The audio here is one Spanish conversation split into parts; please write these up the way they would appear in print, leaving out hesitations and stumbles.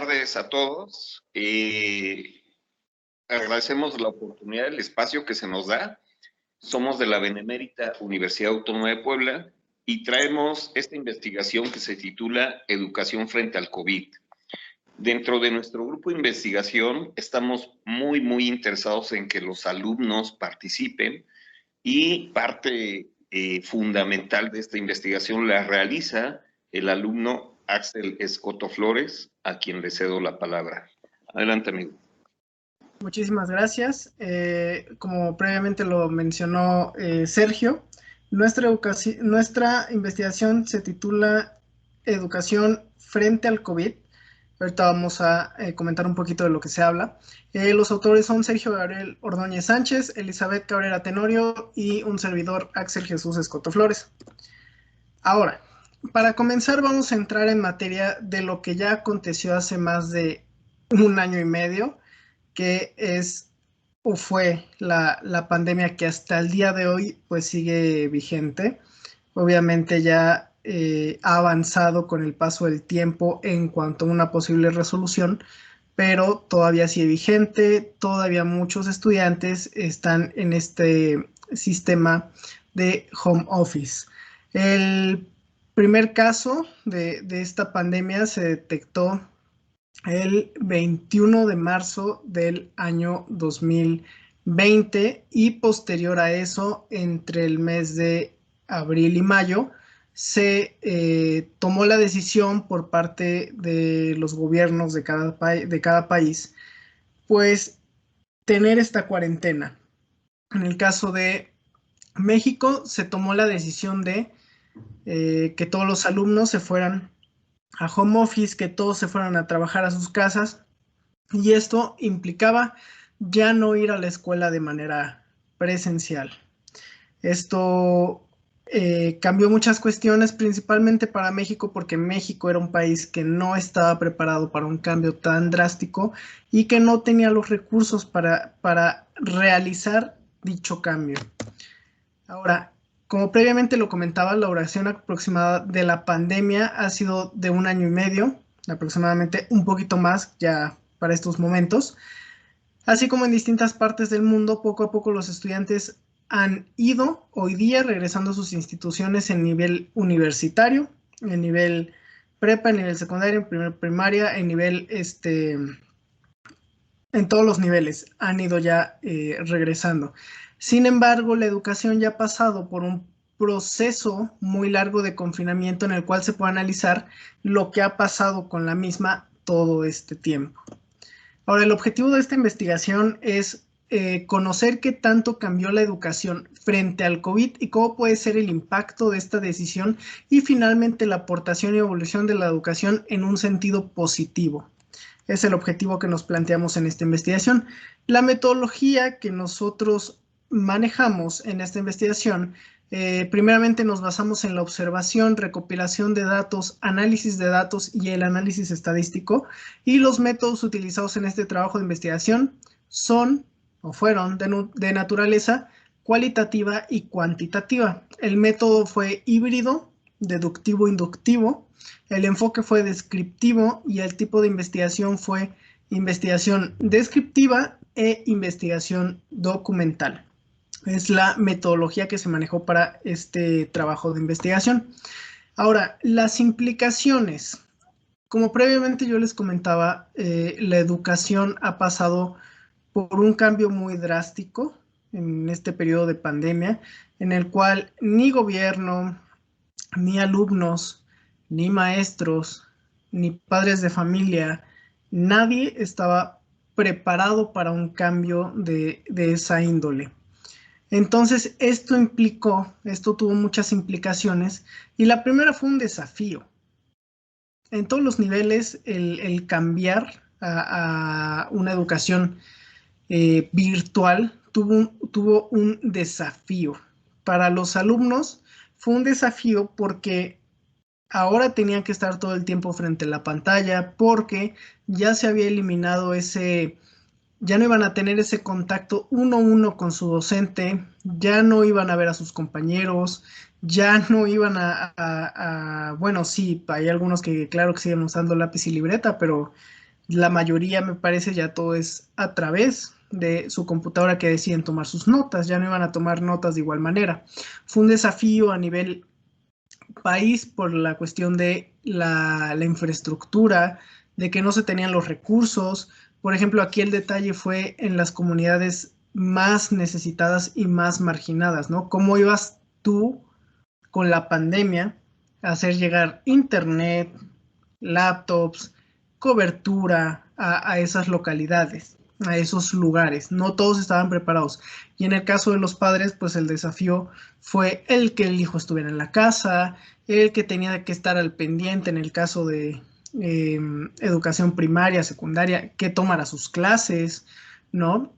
tardes a todos. Agradecemos la oportunidad, el espacio que se nos da. Somos de la Benemérita Universidad Autónoma de Puebla y traemos esta investigación que se titula Educación frente al COVID. Dentro de nuestro grupo de investigación estamos muy interesados en que los alumnos participen y parte fundamental de esta investigación la realiza el alumno Axel Escoto Flores, a quien le cedo la palabra. Adelante, amigo. Muchísimas gracias. Como previamente lo mencionó Sergio, nuestra investigación se titula Educación frente al COVID. Ahorita vamos a comentar un poquito de lo que se habla. Los autores son Sergio Gabriel Ordóñez Sánchez, Elizabeth Cabrera Tenorio y un servidor, Axel Jesús Escoto Flores. Ahora, para comenzar vamos a entrar en materia de lo que ya aconteció hace más de 1 año y medio, que es o fue la pandemia que hasta el día de hoy pues sigue vigente. Obviamente ya ha avanzado con el paso del tiempo en cuanto a una posible resolución, pero todavía sigue vigente, todavía muchos estudiantes están en este sistema de home office. El primer caso de esta pandemia se detectó el 21 de marzo del año 2020 y posterior a eso, entre el mes de abril y mayo, se tomó la decisión por parte de los gobiernos de cada país, pues tener esta cuarentena. En el caso de México, se tomó la decisión de que todos los alumnos se fueran a home office, que todos se fueran a trabajar a sus casas, y esto implicaba ya no ir a la escuela de manera presencial. Esto cambió muchas cuestiones, principalmente para México, porque México era un país que no estaba preparado para un cambio tan drástico y que no tenía los recursos para realizar dicho cambio. Ahora, como previamente lo comentaba, la duración aproximada de la pandemia ha sido de 1 año y medio, aproximadamente un poquito más ya para estos momentos. Así como en distintas partes del mundo, poco a poco los estudiantes han ido hoy día regresando a sus instituciones en nivel universitario, en nivel prepa, en nivel secundario, en primaria, en nivel, en todos los niveles han ido ya regresando. Sin embargo, la educación ya ha pasado por un proceso muy largo de confinamiento en el cual se puede analizar lo que ha pasado con la misma todo este tiempo. Ahora, el objetivo de esta investigación es conocer qué tanto cambió la educación frente al COVID y cómo puede ser el impacto de esta decisión y finalmente la aportación y evolución de la educación en un sentido positivo. Es el objetivo que nos planteamos en esta investigación. La metodología que nosotros manejamos en esta investigación, primeramente nos basamos en la observación, recopilación de datos, análisis de datos y el análisis estadístico, y los métodos utilizados en este trabajo de investigación son o fueron de naturaleza cualitativa y cuantitativa. El método fue híbrido, deductivo-inductivo, el enfoque fue descriptivo y el tipo de investigación fue investigación descriptiva e investigación documental. Es la metodología que se manejó para este trabajo de investigación. Ahora, las implicaciones. Como previamente yo les comentaba, la educación ha pasado por un cambio muy drástico en este periodo de pandemia, en el cual ni gobierno, ni alumnos, ni maestros, ni padres de familia, nadie estaba preparado para un cambio de esa índole. Entonces, esto tuvo muchas implicaciones, y la primera fue un desafío. En todos los niveles, el cambiar a una educación virtual tuvo un desafío. Para los alumnos fue un desafío porque ahora tenían que estar todo el tiempo frente a la pantalla, porque ya se había eliminado ya no iban a tener ese contacto 1-1 con su docente, ya no iban a ver a sus compañeros, ya no iban bueno, sí, hay algunos que claro que siguen usando lápiz y libreta, pero La mayoría, me parece, ya todo es a través de su computadora que deciden tomar sus notas, ya no iban a tomar notas de igual manera. Fue un desafío a nivel país por la cuestión de la infraestructura, de que no se tenían los recursos. Por ejemplo, aquí el detalle fue en las comunidades más necesitadas y más marginadas, ¿no? ¿Cómo ibas tú con la pandemia a hacer llegar internet, laptops, cobertura a esas localidades, a esos lugares? No todos estaban preparados. Y en el caso de los padres, pues el desafío fue el que el hijo estuviera en la casa, el que tenía que estar al pendiente en el caso de educación primaria, secundaria, que tomara sus clases, ¿no?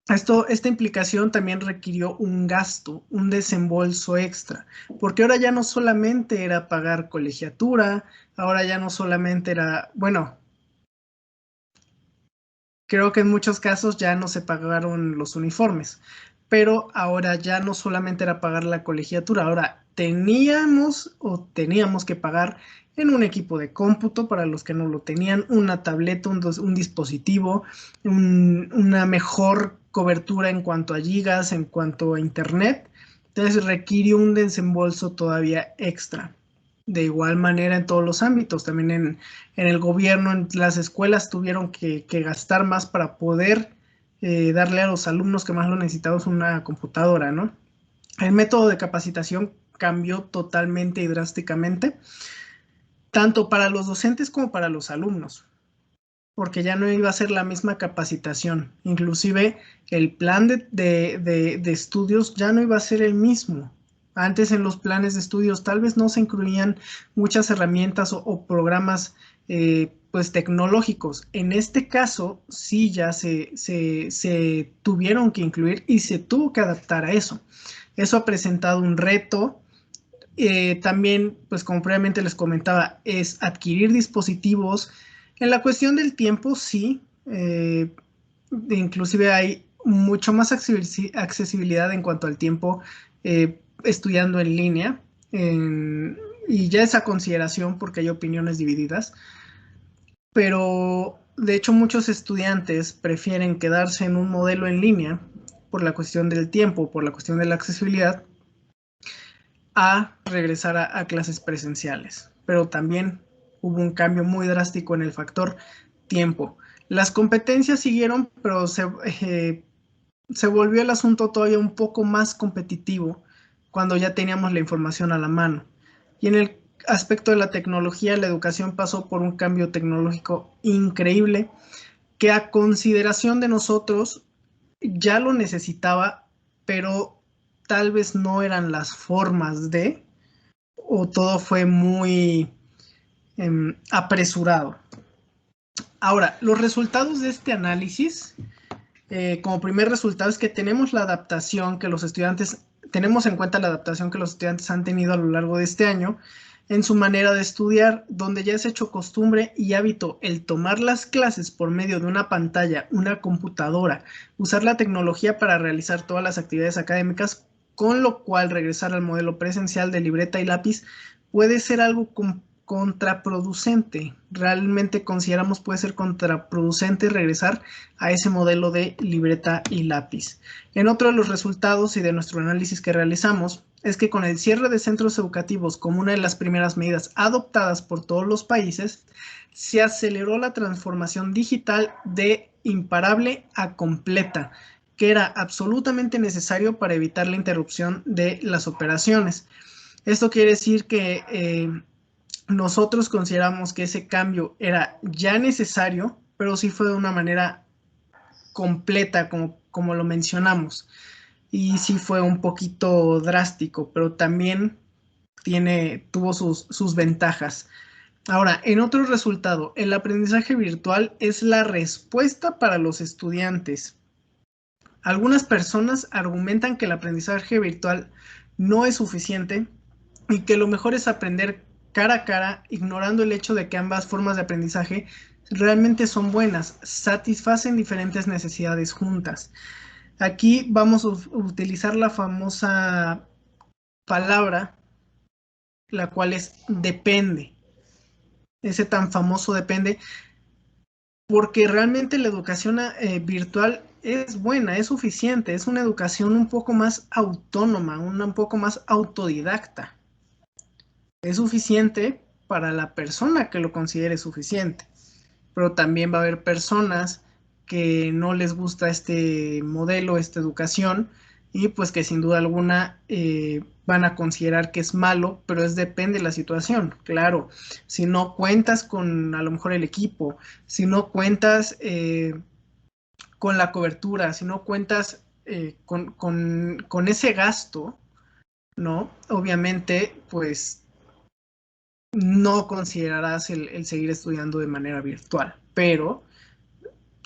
Esta implicación también requirió un gasto, un desembolso extra, porque ahora ya no solamente era pagar colegiatura, ahora ya no solamente era, bueno, creo que en muchos casos ya no se pagaron los uniformes, pero ahora ya no solamente era pagar la colegiatura, ahora teníamos que pagar en un equipo de cómputo para los que no lo tenían, una tableta, un dispositivo, una mejor cobertura en cuanto a gigas, en cuanto a internet. Entonces requiere un desembolso todavía extra. De igual manera en todos los ámbitos, también en el gobierno, en las escuelas tuvieron que gastar más para poder darle a los alumnos que más lo necesitaban una computadora, ¿no? El método de capacitación cambió totalmente y drásticamente, tanto para los docentes como para los alumnos, porque ya no iba a ser la misma capacitación. Inclusive el plan de estudios ya no iba a ser el mismo. Antes en los planes de estudios tal vez no se incluían muchas herramientas o programas pues tecnológicos. En este caso sí ya se tuvieron que incluir y se tuvo que adaptar a eso. Eso ha presentado un reto. También, pues como previamente les comentaba, es adquirir dispositivos. En la cuestión del tiempo, sí, inclusive hay mucho más accesibilidad en cuanto al tiempo estudiando en línea, y ya esa consideración porque hay opiniones divididas, pero de hecho muchos estudiantes prefieren quedarse en un modelo en línea por la cuestión del tiempo, por la cuestión de la accesibilidad, a regresar a clases presenciales. Pero también hubo un cambio muy drástico en el factor tiempo. Las competencias siguieron, pero se volvió el asunto todavía un poco más competitivo cuando ya teníamos la información a la mano. Y en el aspecto de la tecnología, la educación pasó por un cambio tecnológico increíble que a consideración de nosotros ya lo necesitaba, pero tal vez no eran las formas de, o todo fue muy apresurado. Ahora, los resultados de este análisis, como primer resultado es que tenemos la adaptación que los estudiantes, tenemos en cuenta la adaptación que los estudiantes han tenido a lo largo de este año en su manera de estudiar, donde ya es hecho costumbre y hábito el tomar las clases por medio de una pantalla, una computadora, usar la tecnología para realizar todas las actividades académicas, con lo cual regresar al modelo presencial de libreta y lápiz puede ser algo contraproducente. Realmente consideramos puede ser contraproducente regresar a ese modelo de libreta y lápiz. En otro de los resultados y de nuestro análisis que realizamos es que con el cierre de centros educativos como una de las primeras medidas adoptadas por todos los países, se aceleró la transformación digital de imparable a completa, que era absolutamente necesario para evitar la interrupción de las operaciones. Esto quiere decir que nosotros consideramos que ese cambio era ya necesario, pero sí fue de una manera completa, como lo mencionamos. Y sí fue un poquito drástico, pero también tuvo sus ventajas. Ahora, en otro resultado, el aprendizaje virtual es la respuesta para los estudiantes. Algunas personas argumentan que el aprendizaje virtual no es suficiente y que lo mejor es aprender cara a cara, ignorando el hecho de que ambas formas de aprendizaje realmente son buenas, satisfacen diferentes necesidades juntas. Aquí vamos a utilizar la famosa palabra, la cual es depende. Ese tan famoso depende porque realmente la educación virtual es buena, es suficiente, es una educación un poco más autónoma, un poco más autodidacta. Es suficiente para la persona que lo considere suficiente, pero también va a haber personas que no les gusta este modelo, esta educación, y pues que sin duda alguna van a considerar que es malo, pero depende de la situación. Claro, si no cuentas con a lo mejor el equipo, si no cuentas con la cobertura, si no cuentas con ese gasto, ¿no? Obviamente, pues no considerarás el seguir estudiando de manera virtual, pero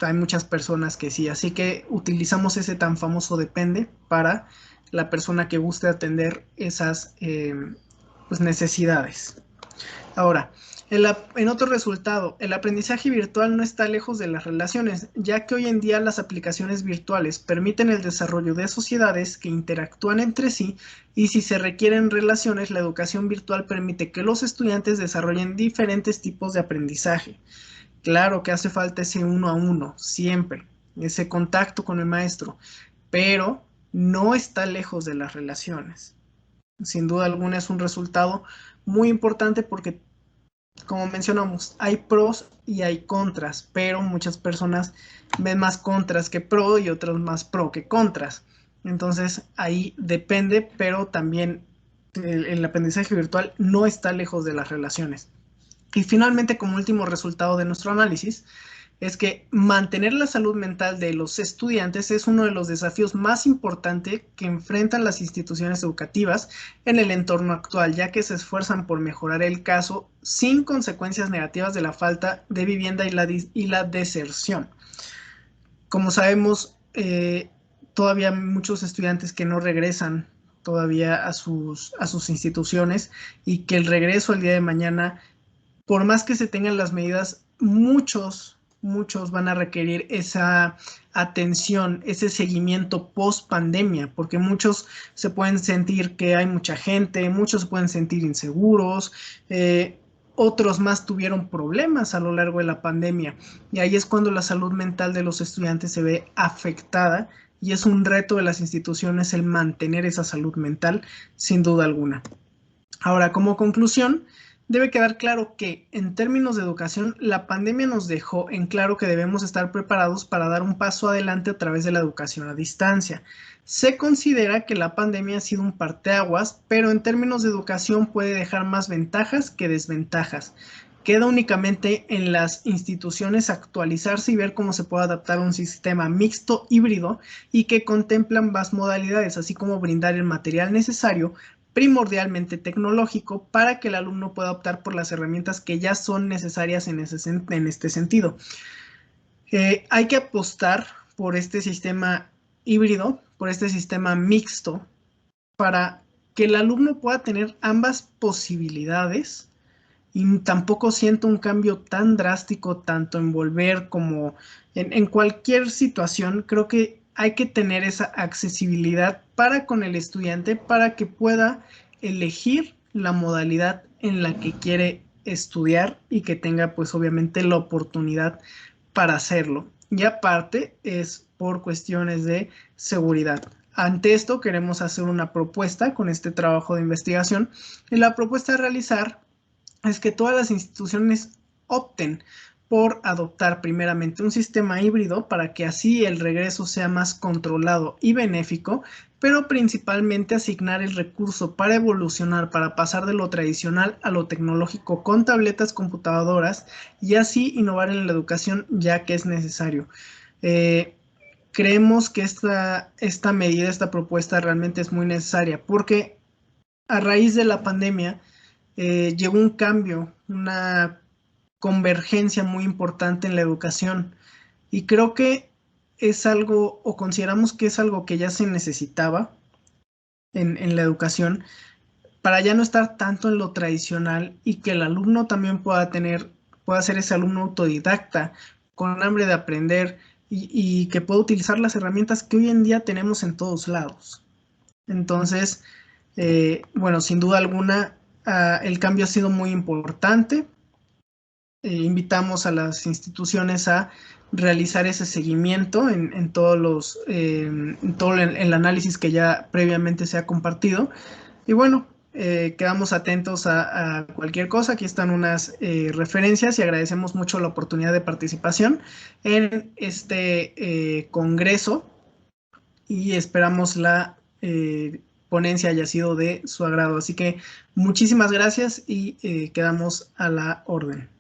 hay muchas personas que sí, así que utilizamos ese tan famoso depende para la persona que guste atender esas pues necesidades. Ahora, en otro resultado, el aprendizaje virtual no está lejos de las relaciones, ya que hoy en día las aplicaciones virtuales permiten el desarrollo de sociedades que interactúan entre sí y si se requieren relaciones, la educación virtual permite que los estudiantes desarrollen diferentes tipos de aprendizaje. Claro que hace falta ese uno a uno, siempre, ese contacto con el maestro, pero no está lejos de las relaciones. Sin duda alguna es un resultado muy importante porque, como mencionamos, hay pros y hay contras, pero muchas personas ven más contras que pro y otras más pro que contras. Entonces ahí depende, pero también el aprendizaje virtual no está lejos de las relaciones. Y finalmente, como último resultado de nuestro análisis, es que mantener la salud mental de los estudiantes es uno de los desafíos más importantes que enfrentan las instituciones educativas en el entorno actual, ya que se esfuerzan por mejorar el caso sin consecuencias negativas de la falta de vivienda y la deserción. Como sabemos, todavía hay muchos estudiantes que no regresan todavía a sus instituciones y que el regreso el día de mañana, por más que se tengan las medidas, muchos van a requerir esa atención, ese seguimiento post pandemia, porque muchos se pueden sentir que hay mucha gente, muchos se pueden sentir inseguros, otros más tuvieron problemas a lo largo de la pandemia y ahí es cuando la salud mental de los estudiantes se ve afectada y es un reto de las instituciones el mantener esa salud mental sin duda alguna. Ahora, como conclusión, debe quedar claro que, en términos de educación, la pandemia nos dejó en claro que debemos estar preparados para dar un paso adelante a través de la educación a distancia. Se considera que la pandemia ha sido un parteaguas, pero en términos de educación puede dejar más ventajas que desventajas. Queda únicamente en las instituciones actualizarse y ver cómo se puede adaptar a un sistema mixto híbrido y que contemplan más modalidades, así como brindar el material necesario primordialmente tecnológico para que el alumno pueda optar por las herramientas que ya son necesarias en este sentido. Hay que apostar por este sistema híbrido, por este sistema mixto, para que el alumno pueda tener ambas posibilidades y tampoco siento un cambio tan drástico tanto en volver como en cualquier situación. Creo que hay que tener esa accesibilidad para con el estudiante para que pueda elegir la modalidad en la que quiere estudiar y que tenga pues obviamente la oportunidad para hacerlo. Y aparte es por cuestiones de seguridad. Ante esto queremos hacer una propuesta con este trabajo de investigación y la propuesta a realizar es que todas las instituciones opten por adoptar primeramente un sistema híbrido para que así el regreso sea más controlado y benéfico, pero principalmente asignar el recurso para evolucionar, para pasar de lo tradicional a lo tecnológico con tabletas, computadoras y así innovar en la educación ya que es necesario. Creemos que esta medida, esta propuesta realmente es muy necesaria porque a raíz de la pandemia llegó un cambio, una convergencia muy importante en la educación y creo que es algo, o consideramos que es algo que ya se necesitaba en la educación para ya no estar tanto en lo tradicional y que el alumno también pueda ser ese alumno autodidacta con hambre de aprender y que pueda utilizar las herramientas que hoy en día tenemos en todos lados. Entonces, bueno, sin duda alguna, el cambio ha sido muy importante. invitamos a las instituciones a realizar ese seguimiento en todo el análisis que ya previamente se ha compartido. Y bueno, quedamos atentos a cualquier cosa. Aquí están unas referencias y agradecemos mucho la oportunidad de participación en este congreso y esperamos la ponencia haya sido de su agrado. Así que muchísimas gracias y quedamos a la orden.